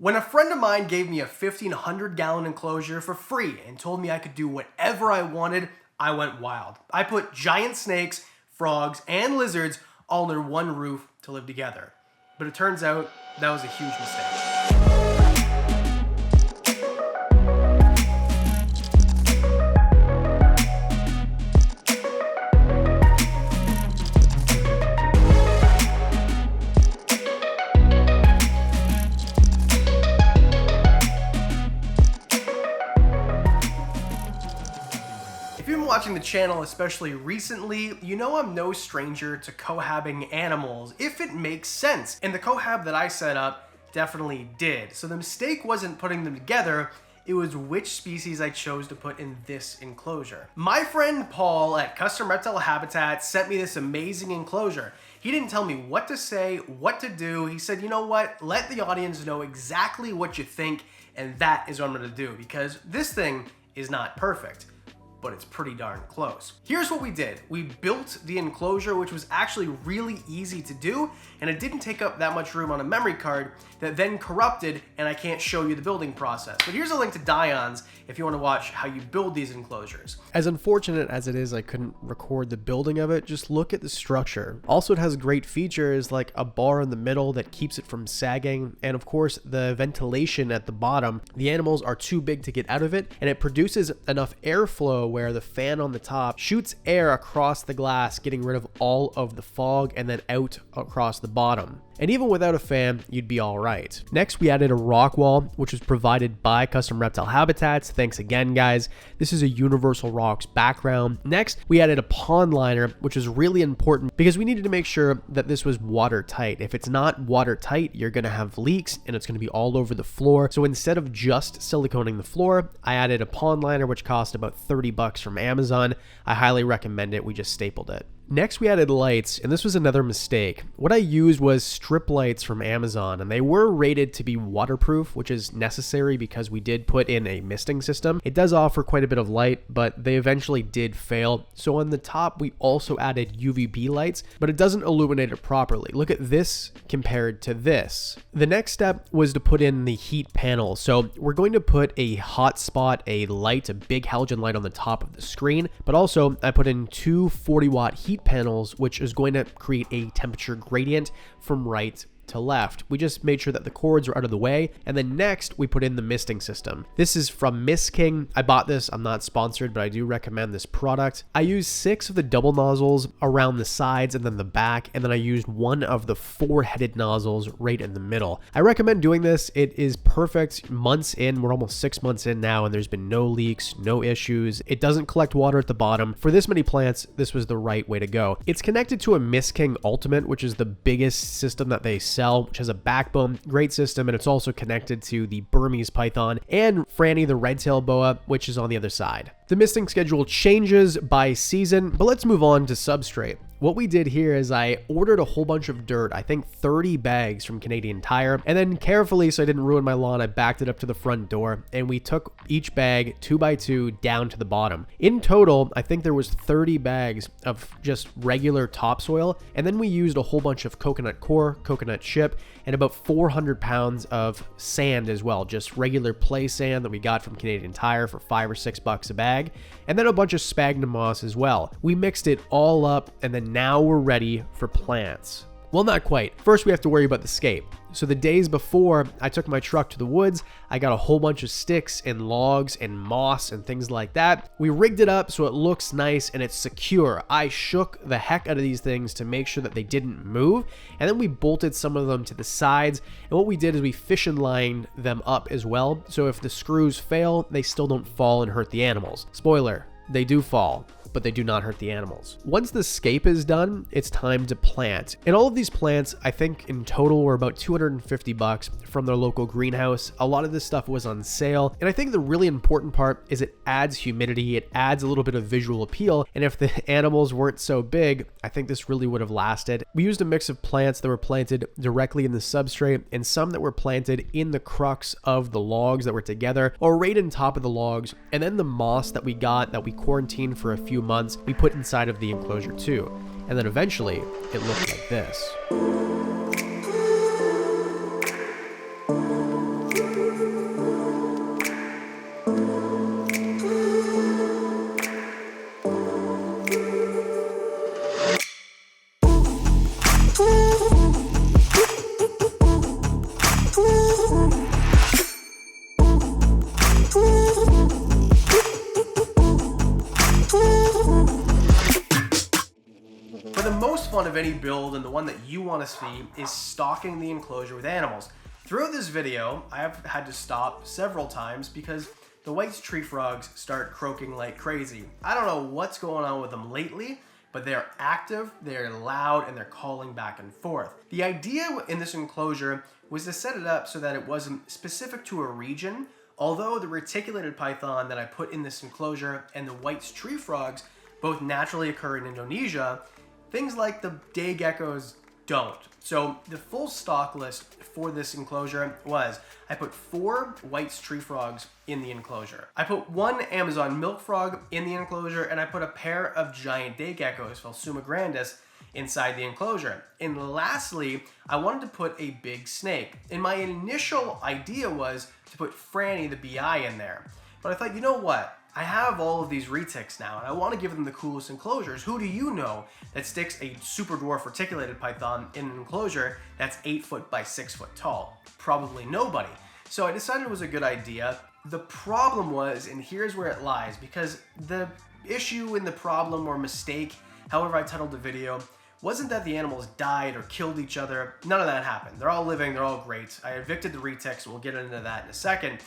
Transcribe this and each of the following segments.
When a friend of mine gave me a 1,500-gallon enclosure for free and told me I could do whatever I wanted, I went wild. I put giant snakes, frogs, and lizards all under one roof to live together. But it turns out that was a huge mistake. If you've been watching the channel, especially recently, you know I'm no stranger to cohabbing animals, if it makes sense. And the cohab that I set up definitely did. So the mistake wasn't putting them together, it was which species I chose to put in this enclosure. My friend Paul at Custom Reptile Habitat sent me this amazing enclosure. He didn't tell me what to say, what to do. He said, you know what, let the audience know exactly what you think, and that is what I'm gonna do, because this thing is not perfect, but it's pretty darn close. Here's what we did. We built the enclosure, which was actually really easy to do, and it didn't take up that much room on a memory card that then corrupted, and I can't show you the building process. But here's a link to Dion's if you want to watch how you build these enclosures. As unfortunate as it is I couldn't record the building of it, just look at the structure. Also, it has great features like a bar in the middle that keeps it from sagging, and of course the ventilation at the bottom. The animals are too big to get out of it, and it produces enough airflow where the fan on the top shoots air across the glass, getting rid of all of the fog and then out across the bottom. And even without a fan, you'd be all right. Next, we added a rock wall, which was provided by Custom Reptile Habitats. Thanks again, guys. This is a universal rocks background. Next, we added a pond liner, which is really important because we needed to make sure that this was watertight. If it's not watertight, you're gonna have leaks and it's gonna be all over the floor. So instead of just siliconing the floor, I added a pond liner, which cost about 30 bucks from Amazon. I highly recommend it. We just stapled it. Next, we added lights, and this was another mistake. What I used was strip lights from Amazon, and they were rated to be waterproof, which is necessary because we did put in a misting system. It does offer quite a bit of light, but they eventually did fail. So on the top, we also added UVB lights, but it doesn't illuminate it properly. Look at this compared to this. The next step was to put in the heat panel. So we're going to put a hotspot, a light, a big halogen light on the top of the screen, but also I put in two 40-watt heat panels, which is going to create a temperature gradient from right to left. We just made sure that the cords are out of the way, and then next we put in the misting system. This is from Mist King. I bought this. I'm not sponsored, but I do recommend this product. I used 6 of the double nozzles around the sides and then the back, and then I used one of the 4-headed nozzles right in the middle. I recommend doing this. It is perfect. Months in, we're almost 6 months in now, and there's been no leaks, no issues. It doesn't collect water at the bottom. For this many plants, this was the right way to go. It's connected to a Mist King Ultimate, which is the biggest system that they sell, which has a backbone, great system, and it's also connected to the Burmese python and Franny the red-tailed boa, which is on the other side. The misting schedule changes by season, but let's move on to substrate. What we did here is I ordered a whole bunch of dirt, I think 30 bags from Canadian Tire, and then carefully, so I didn't ruin my lawn, I backed it up to the front door, and we took each bag 2 by 2 down to the bottom. In total, I think there was 30 bags of just regular topsoil, and then we used a whole bunch of coconut core, coconut chip, and about 400 pounds of sand as well, just regular play sand that we got from Canadian Tire for $5 or $6 a bag, and then a bunch of sphagnum moss as well. We mixed it all up, and then now we're ready for plants. Well, not quite. First, we have to worry about the scape. So the days before I took my truck to the woods, I got a whole bunch of sticks and logs and moss and things like that. We rigged it up so it looks nice and it's secure. I shook the heck out of these things to make sure that they didn't move, and then we bolted some of them to the sides, and what we did is we fishing lined them up as well, so if the screws fail, they still don't fall and hurt the animals. Spoiler, they do fall, but they do not hurt the animals. Once the scape is done, it's time to plant. And all of these plants, I think in total were about 250 bucks from their local greenhouse. A lot of this stuff was on sale. And I think the really important part is it adds humidity, it adds a little bit of visual appeal. And if the animals weren't so big, I think this really would have lasted. We used a mix of plants that were planted directly in the substrate and some that were planted in the crux of the logs that were together or right on top of the logs. And then the moss that we got that we quarantined for a few months, we put inside of the enclosure too. And then eventually it looked like this. of any build, and the one that you want to see, is stocking the enclosure with animals. Throughout this video, I have had to stop several times because the white tree frogs start croaking like crazy. I don't know what's going on with them lately, but they're active, they're loud, and they're calling back and forth. The idea in this enclosure was to set it up so that it wasn't specific to a region, although the reticulated python that I put in this enclosure and the white tree frogs both naturally occur in Indonesia, things like the day geckos don't. So the full stock list for this enclosure was, I put 4 white tree frogs in the enclosure. I put 1 Amazon milk frog in the enclosure, and I put a pair of giant day geckos, Phelsuma grandis, inside the enclosure. And lastly, I wanted to put a big snake. And my initial idea was to put Franny the BI in there. But I thought, you know what? I have all of these retics now, and I want to give them the coolest enclosures. Who do you know that sticks a super dwarf reticulated python in an enclosure that's 8 foot by 6 foot tall? Probably nobody. So I decided it was a good idea. The problem was, and here's where it lies, because the issue and the problem or mistake, however I titled the video, wasn't that the animals died or killed each other. None of that happened. They're all living, they're all great. I evicted the retics, we'll get into that in a second.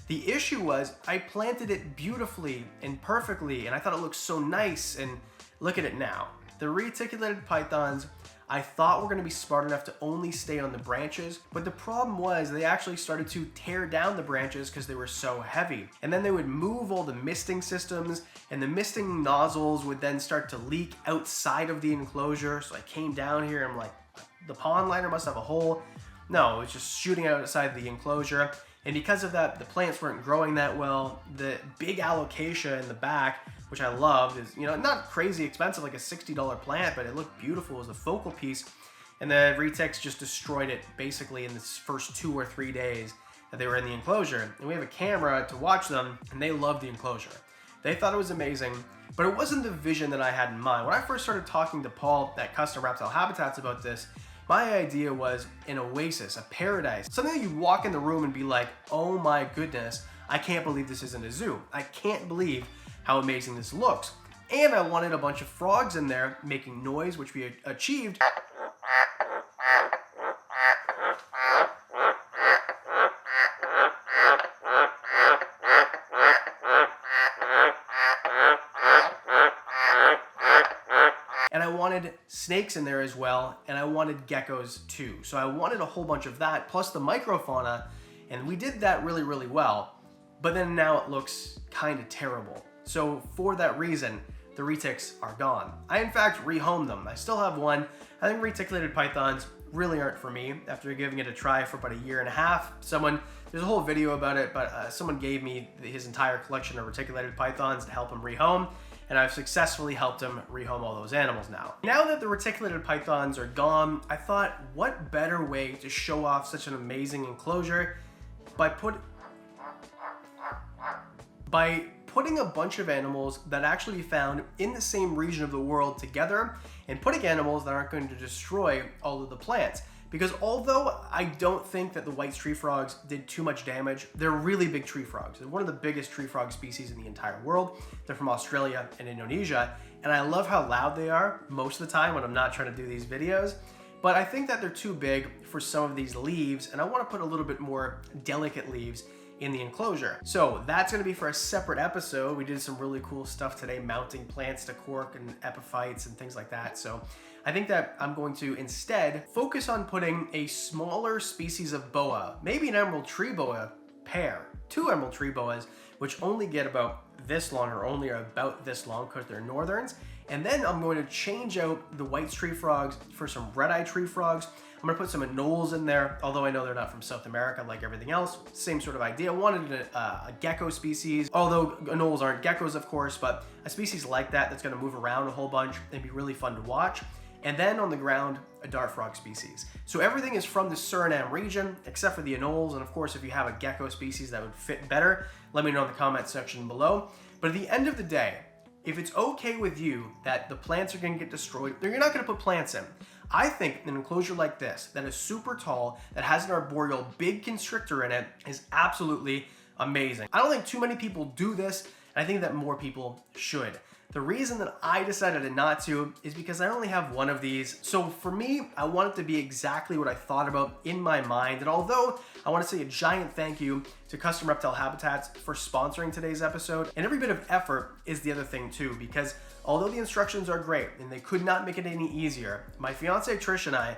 The issue was I planted it beautifully and perfectly, and I thought it looked so nice, and look at it now. The reticulated pythons, I thought were going to be smart enough to only stay on the branches, but the problem was they actually started to tear down the branches because they were so heavy. And then they would move all the misting systems, and the misting nozzles would then start to leak outside of the enclosure. So I came down here, and I'm like, the pond liner must have a hole. No, it's just shooting outside the enclosure. And because of that, the plants weren't growing that well. The big alocasia in the back, which I loved, is, you know, not crazy expensive, like a $60 plant, but it looked beautiful as a focal piece. And the retics just destroyed it basically in the first 2 or 3 days that they were in the enclosure. And we have a camera to watch them, and they loved the enclosure. They thought it was amazing, but it wasn't the vision that I had in mind. When I first started talking to Paul at Custom Reptile Habitats about this, my idea was an oasis, a paradise, something that you walk in the room and be like, oh my goodness, I can't believe this isn't a zoo. I can't believe how amazing this looks. And I wanted a bunch of frogs in there making noise, which we achieved. And I wanted snakes in there as well, and I wanted geckos too. So I wanted a whole bunch of that, plus the microfauna, and we did that really, really well. But then now it looks kind of terrible. So for that reason, the retics are gone. I in fact rehomed them. I still have one. I think reticulated pythons really aren't for me after giving it a try for about 1.5 years. There's a whole video about it, but someone gave me his entire collection of reticulated pythons to help him rehome. And I've successfully helped him rehome all those animals now. Now that the reticulated pythons are gone, I thought, what better way to show off such an amazing enclosure by putting a bunch of animals that actually be found in the same region of the world together, and putting animals that aren't going to destroy all of the plants. Because although I don't think that the white tree frogs did too much damage, they're really big tree frogs. They're one of the biggest tree frog species in the entire world. They're from Australia and Indonesia, and I love how loud they are most of the time when I'm not trying to do these videos. But I think that they're too big for some of these leaves, and I want to put a little bit more delicate leaves in the enclosure. So that's going to be for a separate episode. We did some really cool stuff today, mounting plants to cork and epiphytes and things like that. So I think that I'm going to instead focus on putting a smaller species of boa, maybe an emerald tree boa pair, 2 emerald tree boas, which only get about this long, or only are about this long because they're northerns. And then I'm going to change out the white tree frogs for some red-eye tree frogs. I'm gonna put some anoles in there, although I know they're not from South America like everything else. Same sort of idea. I wanted a gecko species, although anoles aren't geckos, of course, but a species like that that's gonna move around a whole bunch and be really fun to watch. And then on the ground, a dart frog species. So everything is from the Suriname region, except for the anoles. And of course, if you have a gecko species that would fit better, let me know in the comment section below. But at the end of the day, if it's okay with you that the plants are gonna get destroyed, you're not gonna put plants in. I think an enclosure like this, that is super tall, that has an arboreal big constrictor in it, is absolutely amazing. I don't think too many people do this, and I think that more people should. The reason that I decided not to is because I only have one of these. So for me, I want it to be exactly what I thought about in my mind. And although I want to say a giant thank you to Custom Reptile Habitats for sponsoring today's episode, and every bit of effort is the other thing too, because although the instructions are great and they could not make it any easier, my fiance Trish and I,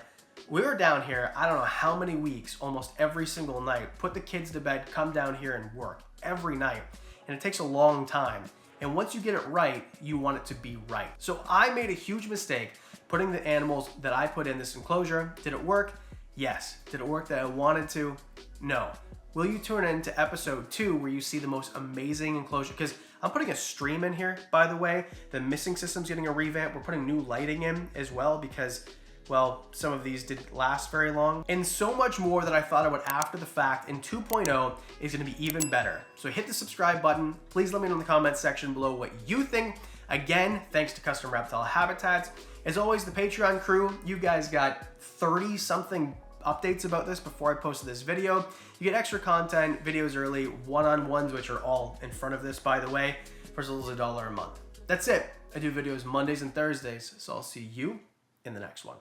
we were down here, I don't know how many weeks, almost every single night, put the kids to bed, come down here and work every night. And it takes a long time. And once you get it right, you want it to be right. So I made a huge mistake putting the animals that I put in this enclosure. Did it work? Yes. Did it work that I wanted to? No. Will you tune in to episode 2 where you see the most amazing enclosure? Because I'm putting a stream in here, by the way. The missing system's getting a revamp. We're putting new lighting in as well because, well, some of these didn't last very long. And so much more that I thought about after the fact, and 2.0 is gonna be even better. So hit the subscribe button. Please let me know in the comments section below what you think. Again, thanks to Custom Reptile Habitats. As always, the Patreon crew, you guys got 30 something updates about this before I posted this video. You get extra content, videos early, one-on-ones, which are all in front of this, by the way, for as little as $1 a month. That's it. I do videos Mondays and Thursdays, so I'll see you in the next one.